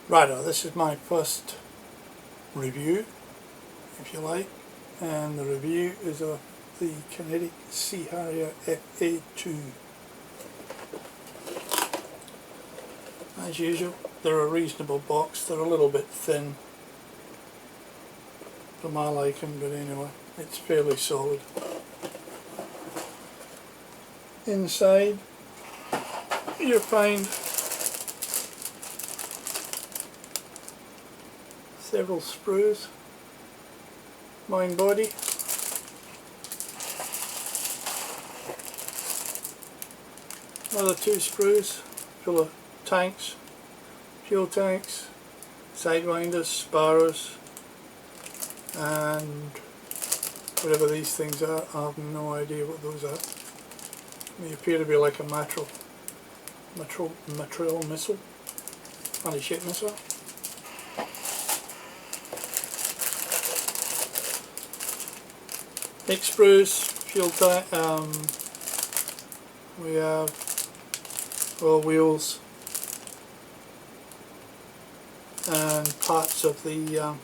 Righto, this is my first review, if you like, and the review is of the Kinetic Sea Harrier FA2. As usual, they're a reasonable box. They're a little bit thin for my liking, but anyway, it's fairly solid. Inside you'll find several sprues, main body, another 2 sprues full of tanks, fuel tanks, sidewinders, spars, and whatever these things are. I have no idea what those are. They appear to be like a matral missile, anti-ship missile. Big sprues, fuel tank, we have oil wheels and parts of the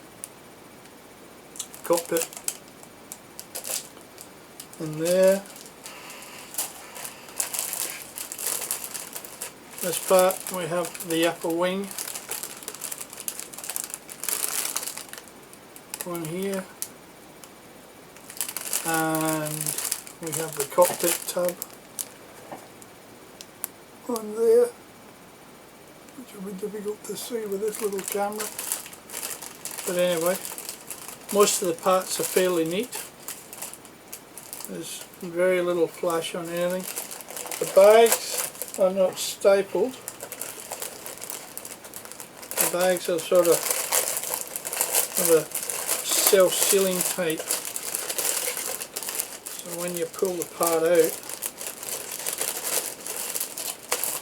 cockpit in there. This part we have the upper wing on here, and we have the cockpit tub on there, which will be difficult to see with this little camera, but anyway, most of the parts are fairly neat. There's very little flash on anything. The bags are not stapled. The bags are sort of a self-sealing type, so when you pull the part out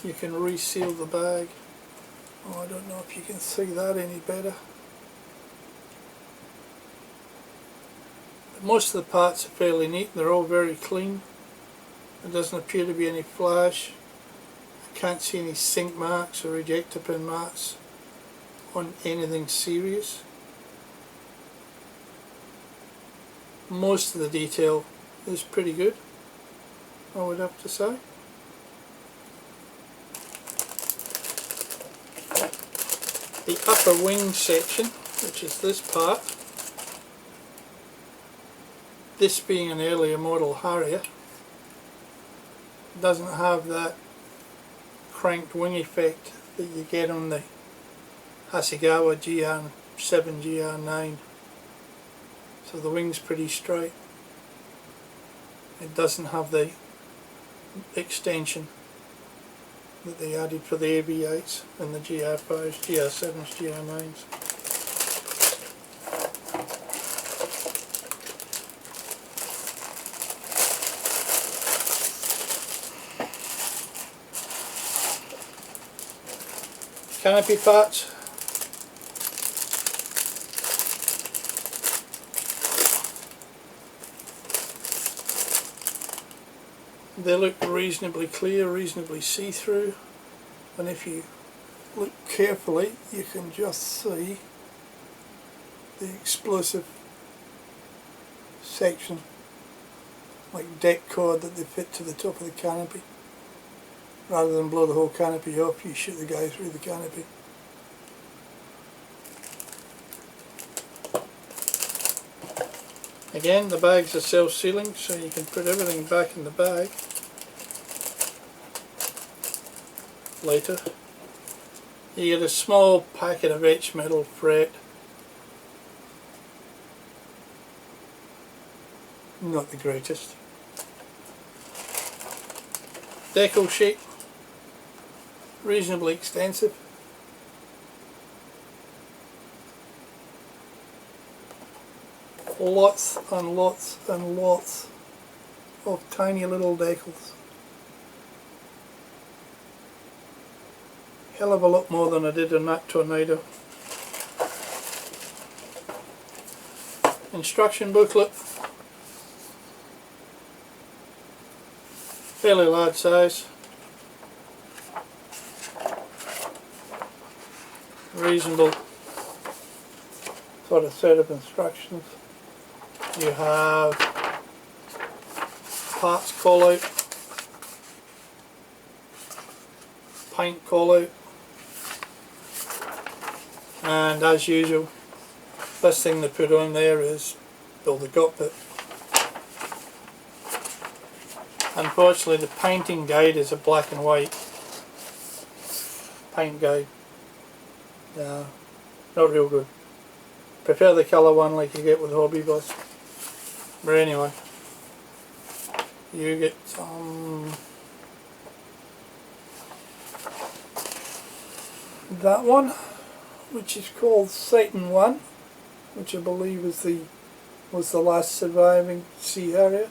you can reseal the bag. Oh, I don't know if you can see that any better. But most of the parts are fairly neat. They're all very clean. There doesn't appear to be any flash. I can't see any sink marks or ejector pin marks on anything serious. Most of the detail is pretty good, I would have to say. The upper wing section, which is this part, this being an earlier model Harrier, doesn't have that cranked wing effect that you get on the Hasegawa GR7, GR9. So the wing's pretty straight. It doesn't have the extension that they added for the AV8s and the GR5s, GR7s, GR9s. Canopy parts. They look reasonably clear, reasonably see-through, and if you look carefully you can just see the explosive section, like deck cord, that they fit to the top of the canopy. Rather than blow the whole canopy off, you shoot the guy through the canopy. Again, the bags are self-sealing, so you can put everything back in the bag later. You get a small packet of etched metal fret. Not the greatest. Decal sheet, reasonably extensive. Lots and lots and lots of tiny little decals. Hell of a lot more than I did on that Tornado. Instruction booklet. Fairly large size. reasonable sort of set of instructions. You have parts call out, paint call out, and as usual, first thing they put on there is build the cockpit. Unfortunately, the painting guide is a black and white paint guide. Not real good. Prefer the colour one like you get with Hobby Bus. But anyway, you get that one, which is called Satan 1, which I believe was the last surviving Sea Harrier.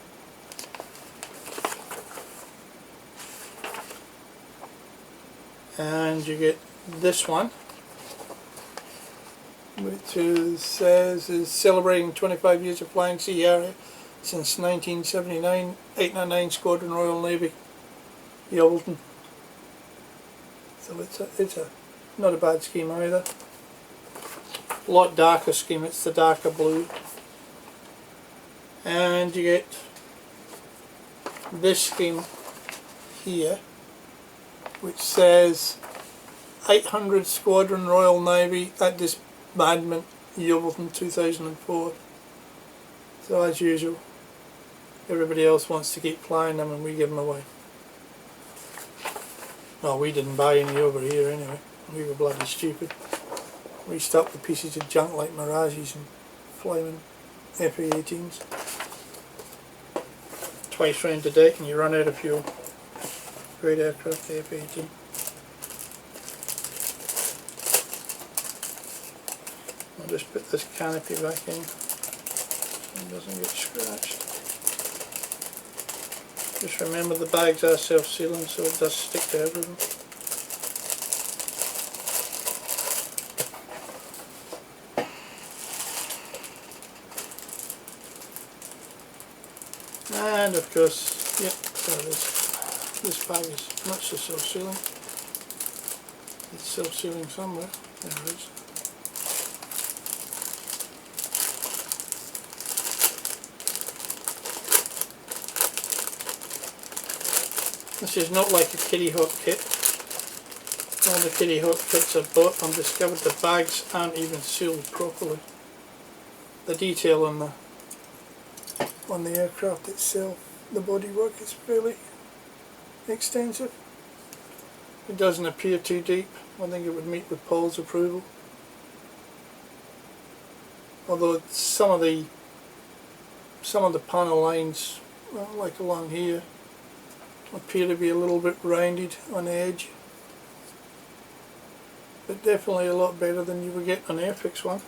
And you get this one, which says is celebrating 25 years of flying Sea Harrier since 1979, 899 Squadron Royal Navy, Yeovilton. So it's a not a bad scheme either. A lot darker scheme, it's the darker blue. And you get this scheme here, which says 800 Squadron Royal Navy at Disbandment, Yeovilton 2004. So as usual, everybody else wants to keep flying them and we give them away. Well, we didn't buy any over here anyway. We were bloody stupid. We stuck with pieces of junk like Mirages and flaming FA18s. Twice round the deck and you run out of fuel. Great aircraft, the FA18. I'll just put this canopy back in so it doesn't get scratched. Just remember the bags are self-sealing, so it does stick to everything. And of course, yep, there it is. This bag is not so self-sealing. It's self-sealing somewhere. There it is. This is not like a Kitty Hawk kit. All the Kitty Hawk kits I've bought, I've discovered the bags aren't even sealed properly. The detail on the aircraft itself, the bodywork is fairly extensive. It doesn't appear too deep. I think it would meet with Paul's approval. Although some of the panel lines, well, like along here, appear to be a little bit rounded on the edge, but definitely a lot better than you would get on an Airfix one.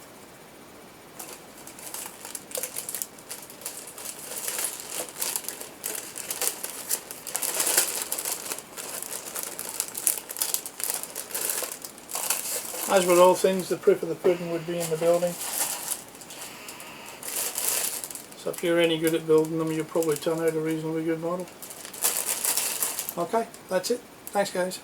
As with all things, the proof of the pudding would be in the building. So if you're any good at building them, you'll probably turn out a reasonably good model. Okay, that's it. Thanks guys.